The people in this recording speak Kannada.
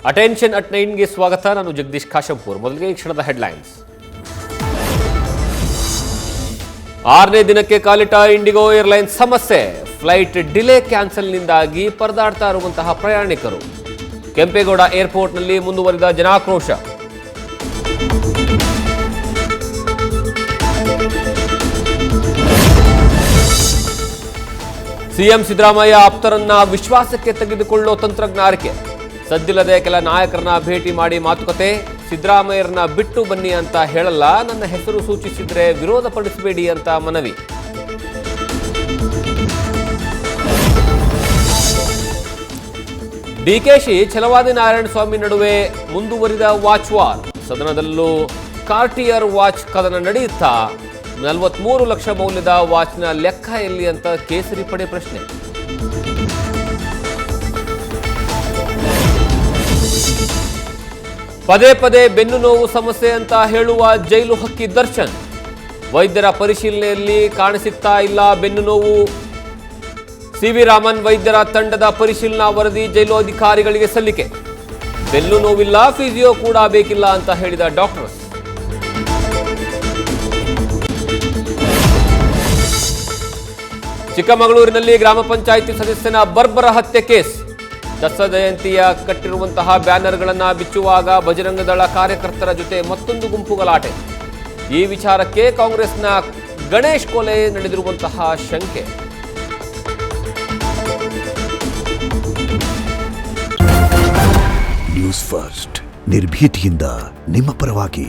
ಅಟೆನ್ಷನ್ ಅಟ್ 9ಗೆ ಸ್ವಾಗತ. ನಾನು ಜಗದೀಶ್ ಕಾಶಂಪುರ್. ಮೊದಲಿಗೆ ಈ ಕ್ಷಣದ ಹೆಡ್ಲೈನ್ಸ್. 6ನೇ ದಿನಕ್ಕೆ ಕಾಲಿಟ್ಟ ಇಂಡಿಗೋ ಏರ್ಲೈನ್ಸ್ ಸಮಸ್ಯೆ. ಫ್ಲೈಟ್ ಡಿಲೇ ಕ್ಯಾನ್ಸಲ್ನಿಂದಾಗಿ ಪರದಾಡ್ತಾ ಇರುವಂತಹ ಪ್ರಯಾಣಿಕರು. ಕೆಂಪೇಗೌಡ ಏರ್ಪೋರ್ಟ್ನಲ್ಲಿ ಮುಂದುವರಿದ ಜನಾಕ್ರೋಶ. ಸಿಎಂ ಸಿದ್ದರಾಮಯ್ಯ ಆಪ್ತರನ್ನ ವಿಶ್ವಾಸಕ್ಕೆ ತೆಗೆದುಕೊಳ್ಳೋ ತಂತ್ರಜ್ಞಾನಿಕೆ. ಸದ್ದಿಲ್ಲದೆ ಕೆಲ ನಾಯಕರನ್ನ ಭೇಟಿ ಮಾಡಿ ಮಾತುಕತೆ. ಸಿದ್ದರಾಮಯ್ಯರನ್ನ ಬಿಟ್ಟು ಬನ್ನಿ ಅಂತ ಹೇಳಲ್ಲ, ನನ್ನ ಹೆಸರು ಸೂಚಿಸಿದ್ರೆ ವಿರೋಧ ಪಡಿಸಬೇಡಿ ಅಂತ ಮನವಿ. ಡಿಕೆಶಿ ಛಲವಾದಿ ನಾರಾಯಣಸ್ವಾಮಿ ನಡುವೆ ಮುಂದುವರಿದ ವಾಚ್ ವಾರ್. ಸದನದಲ್ಲೂ ಕಾರ್ಟಿಯರ್ ವಾಚ್ ಕದನ ನಡೆಯುತ್ತಾ 43 ಲಕ್ಷ ಮೌಲ್ಯದ ವಾಚ್ನ ಲೆಕ್ಕ ಎಲ್ಲಿ ಅಂತ ಕೇಸರಿ ಪಡೆ ಪ್ರಶ್ನೆ. ಪದೇ ಪದೇ ಬೆನ್ನು ನೋವು ಸಮಸ್ಯೆ ಅಂತ ಹೇಳುವ ಜೈಲು ಹಕ್ಕಿ ದರ್ಶನ್. ವೈದ್ಯರ ಪರಿಶೀಲನೆಯಲ್ಲಿ ಕಾಣಿಸುತ್ತಾ ಇಲ್ಲ ಬೆನ್ನು ನೋವು. ಸಿವಿ ರಾಮನ್ ವೈದ್ಯರ ತಂಡದ ಪರಿಶೀಲನಾ ವರದಿ ಜೈಲು ಅಧಿಕಾರಿಗಳಿಗೆ ಸಲ್ಲಿಕೆ. ಬೆನ್ನು ನೋವಿಲ್ಲ, ಫಿಸಿಯೋ ಕೂಡ ಬೇಕಿಲ್ಲ ಅಂತ ಹೇಳಿದ ಡಾಕ್ಟರ್ಸ್. ಚಿಕ್ಕಮಗಳೂರಿನಲ್ಲಿ ಗ್ರಾಮ ಪಂಚಾಯಿತಿ ಸದಸ್ಯನ ಬರ್ಬರ ಹತ್ಯೆ ಕೇಸ್. ದತ್ತ ಜಯಂತಿಯ ಕಟ್ಟಿರುವಂತಹ ಬ್ಯಾನರ್ಗಳನ್ನು ಬಿಚ್ಚುವಾಗ ಬಜರಂಗ ದಳ ಕಾರ್ಯಕರ್ತರ ಜೊತೆ ಮತ್ತೊಂದು ಗುಂಪು ಗಲಾಟೆ. ಈ ವಿಚಾರಕ್ಕೆ ಕಾಂಗ್ರೆಸ್ನ ಗಣೇಶ್ ಕೊಲೆ ನಡೆದಿರುವಂತಹ ಶಂಕೆ. ನ್ಯೂಸ್ ಫಸ್ಟ್ ನಿರ್ಭೀತಿಯಿಂದ ನಿಮ್ಮ ಪರವಾಗಿ.